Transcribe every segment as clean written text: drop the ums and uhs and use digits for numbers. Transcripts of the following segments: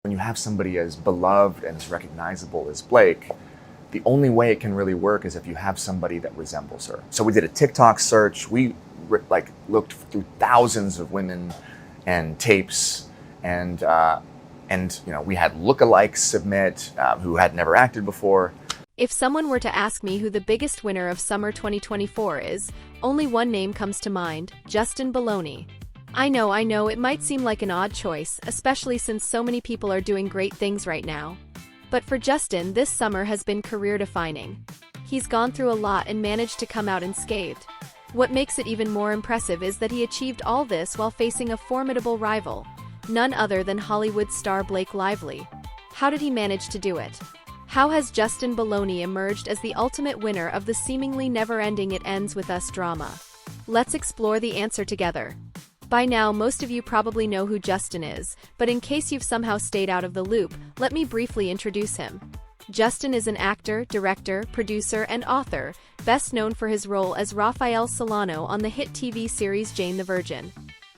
When you have somebody as beloved and as recognizable as Blake, the only way it can really work is if you have somebody that resembles her. So we did a TikTok search. We looked through thousands of women and tapes, and we had lookalikes submit who had never acted before. If someone were to ask me who the biggest winner of summer 2024 is, only one name comes to mind: Justin Baldoni. I know, it might seem like an odd choice, especially since so many people are doing great things right now. But for Justin, this summer has been career-defining. He's gone through a lot and managed to come out unscathed. What makes it even more impressive is that he achieved all this while facing a formidable rival, none other than Hollywood star Blake Lively. How did he manage to do it? How has Justin Baldoni emerged as the ultimate winner of the seemingly never-ending It Ends With Us drama? Let's explore the answer together. By now, most of you probably know who Justin is, but in case you've somehow stayed out of the loop, let me briefly introduce him. Justin is an actor, director, producer, and author, best known for his role as Rafael Solano on the hit TV series Jane the Virgin.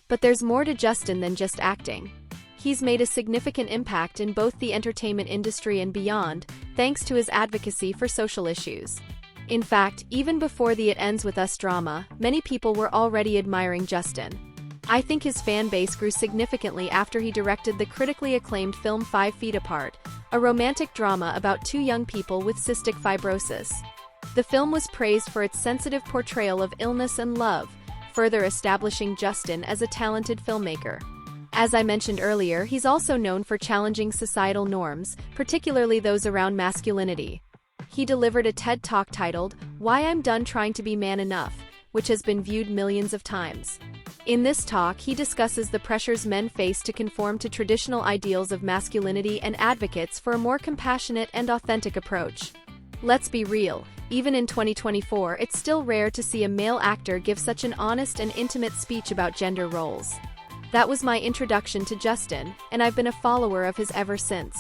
But there's more to Justin than just acting. He's made a significant impact in both the entertainment industry and beyond, thanks to his advocacy for social issues. In fact, even before the It Ends With Us drama, many people were already admiring Justin. I think his fan base grew significantly after he directed the critically acclaimed film 5 Feet Apart, a romantic drama about two young people with cystic fibrosis. The film was praised for its sensitive portrayal of illness and love, further establishing Justin as a talented filmmaker. As I mentioned earlier, he's also known for challenging societal norms, particularly those around masculinity. He delivered a TED Talk titled, "Why I'm Done Trying to Be Man Enough," which has been viewed millions of times. In this talk, he discusses the pressures men face to conform to traditional ideals of masculinity and advocates for a more compassionate and authentic approach. Let's be real, even in 2024, it's still rare to see a male actor give such an honest and intimate speech about gender roles. That was my introduction to Justin, and I've been a follower of his ever since.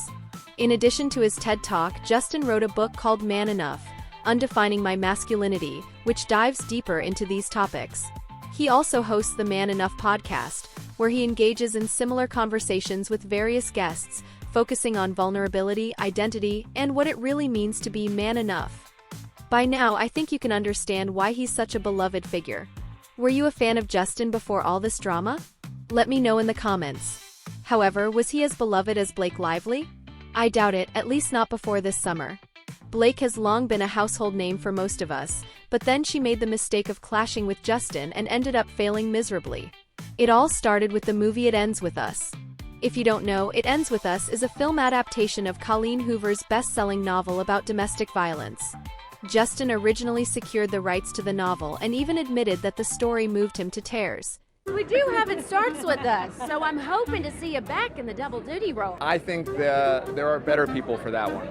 In addition to his TED Talk, Justin wrote a book called Man Enough: Undefining My Masculinity, which dives deeper into these topics. He also hosts the Man Enough podcast, where he engages in similar conversations with various guests, focusing on vulnerability, identity, and what it really means to be man enough. By now, I think you can understand why he's such a beloved figure. Were you a fan of Justin before all this drama? Let me know in the comments. However, was he as beloved as Blake Lively? I doubt it, at least not before this summer. Blake has long been a household name for most of us, but then she made the mistake of clashing with Justin and ended up failing miserably. It all started with the movie It Ends With Us. If you don't know, It Ends With Us is a film adaptation of Colleen Hoover's best-selling novel about domestic violence. Justin originally secured the rights to the novel and even admitted that the story moved him to tears. We do have It Starts With Us, so I'm hoping to see you back in the double duty role. I think there are better people for that one.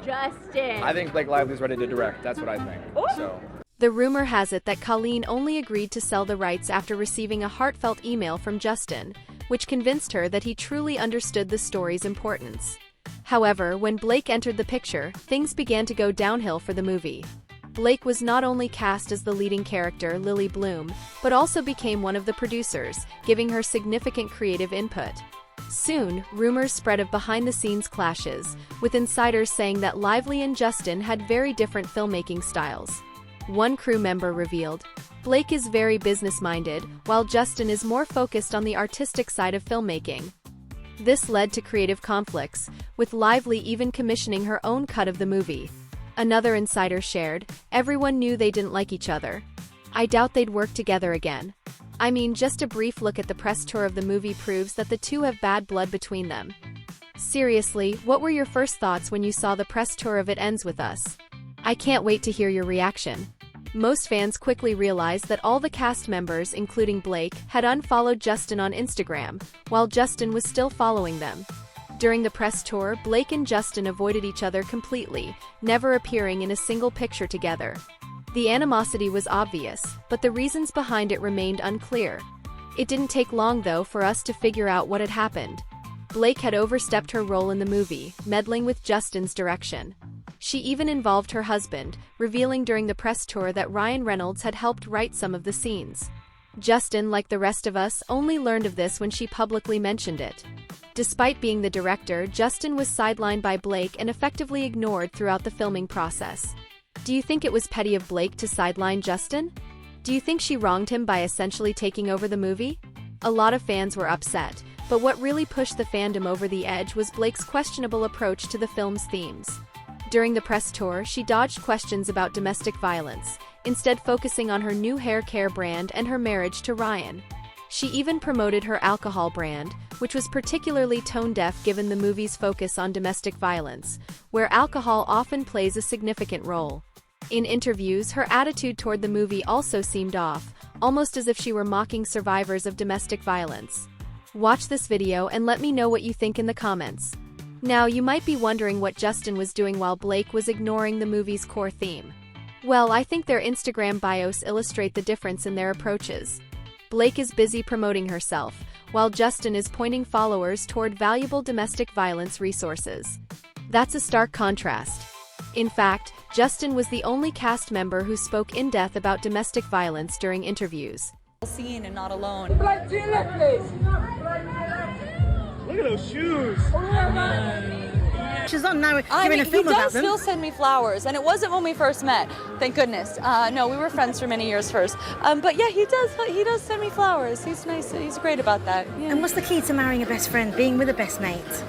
Justin. I think Blake Lively's ready to direct. That's what I think. So. The rumor has it that Colleen only agreed to sell the rights after receiving a heartfelt email from Justin, which convinced her that he truly understood the story's importance. However, when Blake entered the picture, things began to go downhill for the movie. Blake was not only cast as the leading character, Lily Bloom, but also became one of the producers, giving her significant creative input. Soon, rumors spread of behind-the-scenes clashes, with insiders saying that Lively and Justin had very different filmmaking styles. One crew member revealed, "Blake is very business-minded, while Justin is more focused on the artistic side of filmmaking." This led to creative conflicts, with Lively even commissioning her own cut of the movie. Another insider shared, "Everyone knew they didn't like each other. I doubt they'd work together again." I mean, just a brief look at the press tour of the movie proves that the two have bad blood between them. Seriously, what were your first thoughts when you saw the press tour of It Ends With Us? I can't wait to hear your reaction. Most fans quickly realized that all the cast members, including Blake, had unfollowed Justin on Instagram, while Justin was still following them. During the press tour, Blake and Justin avoided each other completely, never appearing in a single picture together. The animosity was obvious, but the reasons behind it remained unclear. It didn't take long, though, for us to figure out what had happened. Blake had overstepped her role in the movie, meddling with Justin's direction. She even involved her husband, revealing during the press tour that Ryan Reynolds had helped write some of the scenes. Justin, like the rest of us, only learned of this when she publicly mentioned it. Despite being the director, Justin was sidelined by Blake and effectively ignored throughout the filming process. Do you think it was petty of Blake to sideline Justin? Do you think she wronged him by essentially taking over the movie? A lot of fans were upset, but what really pushed the fandom over the edge was Blake's questionable approach to the film's themes. During the press tour, she dodged questions about domestic violence, instead focusing on her new hair care brand and her marriage to Ryan. She even promoted her alcohol brand, which was particularly tone-deaf given the movie's focus on domestic violence, where alcohol often plays a significant role. In interviews, her attitude toward the movie also seemed off, almost as if she were mocking survivors of domestic violence. Watch this video and let me know what you think in the comments. Now, you might be wondering what Justin was doing while Blake was ignoring the movie's core theme. Well, I think their Instagram bios illustrate the difference in their approaches. Blake is busy promoting herself, while Justin is pointing followers toward valuable domestic violence resources. That's a stark contrast. In fact, Justin was the only cast member who spoke in depth about domestic violence during interviews. Seen and not alone. Look at those shoes. She's on now. I You're mean, in a film he about does them. still send me flowers, and it wasn't when we first met. Thank goodness. No, we were friends for many years first. But yeah, he does send me flowers. He's nice. He's great about that. Yeah. And what's the key to marrying a best friend? Being with a best mate?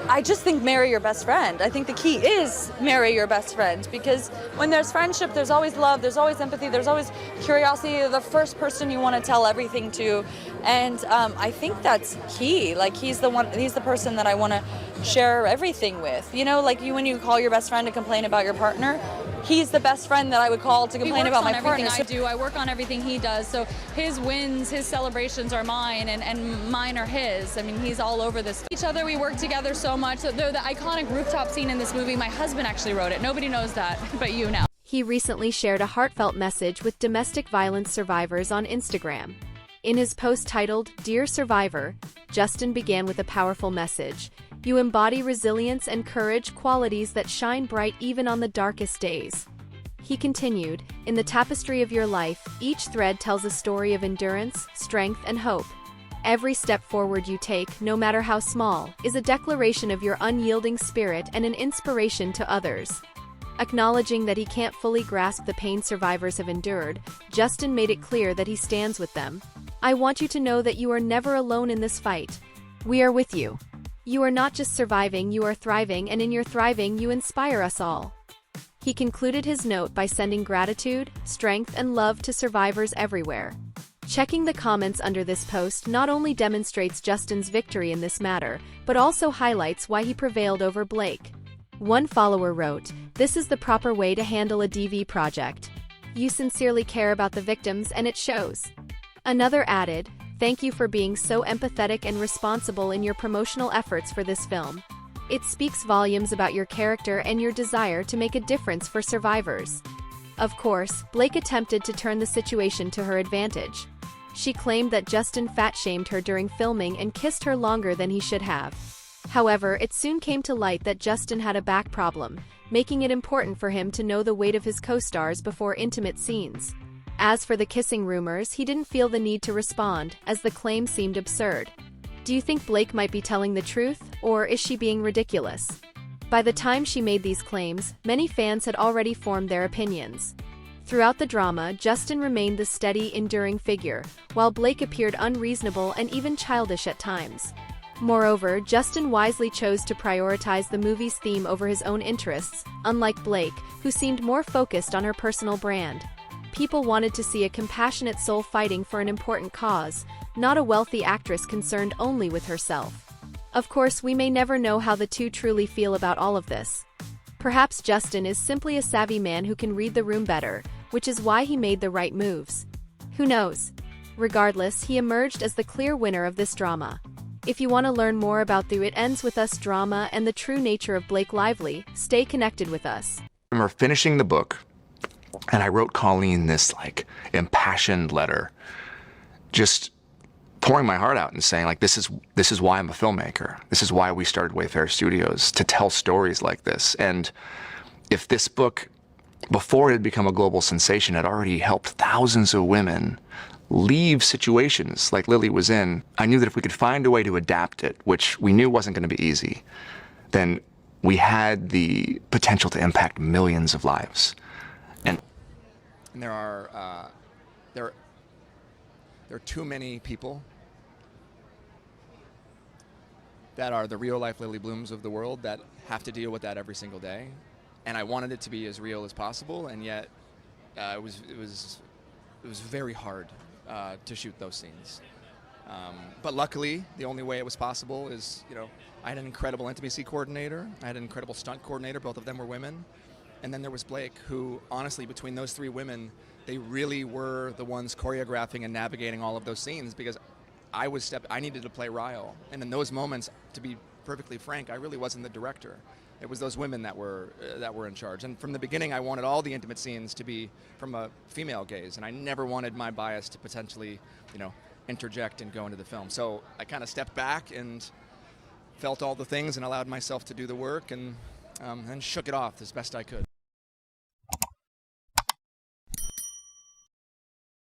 I just think marry your best friend. I think the key is marry your best friend, because when there's friendship, there's always love, there's always empathy, there's always curiosity. You're the first person you want to tell everything to, and I think that's key. Like he's the person that I want to share everything with. You know, like when you call your best friend to complain about your partner, he's the best friend that I would call to complain about my partner. I do. I work on everything he does. So his wins, his celebrations are mine, and mine are his. I mean, he's all over this. Each other, we work together so much. The iconic rooftop scene in this movie, my husband actually wrote it. Nobody knows that, but you now. He recently shared a heartfelt message with domestic violence survivors on Instagram. In his post titled, "Dear Survivor," Justin began with a powerful message. "You embody resilience and courage, qualities that shine bright even on the darkest days." He continued, "In the tapestry of your life, each thread tells a story of endurance, strength, and hope. Every step forward you take, no matter how small, is a declaration of your unyielding spirit and an inspiration to others." Acknowledging that he can't fully grasp the pain survivors have endured, Justin made it clear that he stands with them. "I want you to know that you are never alone in this fight. We are with you. You are not just surviving, you are thriving, and in your thriving you inspire us all." He concluded his note by sending gratitude, strength, and love to survivors everywhere. Checking the comments under this post not only demonstrates Justin's victory in this matter, but also highlights why he prevailed over Blake. One follower wrote, "This is the proper way to handle a DV project. You sincerely care about the victims and it shows." Another added, "Thank you for being so empathetic and responsible in your promotional efforts for this film. It speaks volumes about your character and your desire to make a difference for survivors." Of course, Blake attempted to turn the situation to her advantage. She claimed that Justin fat-shamed her during filming and kissed her longer than he should have. However, it soon came to light that Justin had a back problem, making it important for him to know the weight of his co-stars before intimate scenes. As for the kissing rumors, he didn't feel the need to respond, as the claim seemed absurd. Do you think Blake might be telling the truth, or is she being ridiculous? By the time she made these claims, many fans had already formed their opinions. Throughout the drama, Justin remained the steady, enduring figure, while Blake appeared unreasonable and even childish at times. Moreover, Justin wisely chose to prioritize the movie's theme over his own interests, unlike Blake, who seemed more focused on her personal brand. People wanted to see a compassionate soul fighting for an important cause, not a wealthy actress concerned only with herself. Of course, we may never know how the two truly feel about all of this. Perhaps Justin is simply a savvy man who can read the room better, which is why he made the right moves. Who knows? Regardless, he emerged as the clear winner of this drama. If you want to learn more about the It Ends With Us drama and the true nature of Blake Lively, stay connected with us. I remember finishing the book, and I wrote Colleen this impassioned letter, just pouring my heart out and saying this is why I'm a filmmaker. This is why we started Wayfair Studios, to tell stories like this. And if this book, before it had become a global sensation, had already helped thousands of women leave situations like Lily was in, I knew that if we could find a way to adapt it, which we knew wasn't going to be easy, then we had the potential to impact millions of lives. And there are too many people that are the real life Lily Blooms of the world that have to deal with that every single day. And I wanted it to be as real as possible, and yet it was very hard to shoot those scenes. But luckily, the only way it was possible is, I had an incredible intimacy coordinator, I had an incredible stunt coordinator, both of them were women, and then there was Blake, who honestly, between those three women, they really were the ones choreographing and navigating all of those scenes, because I needed to play Ryle, and in those moments, to be perfectly frank, I really wasn't the director. It was those women that were in charge. And from the beginning, I wanted all the intimate scenes to be from a female gaze, and I never wanted my bias to potentially, interject and go into the film. So I kind of stepped back and felt all the things and allowed myself to do the work, and shook it off as best I could.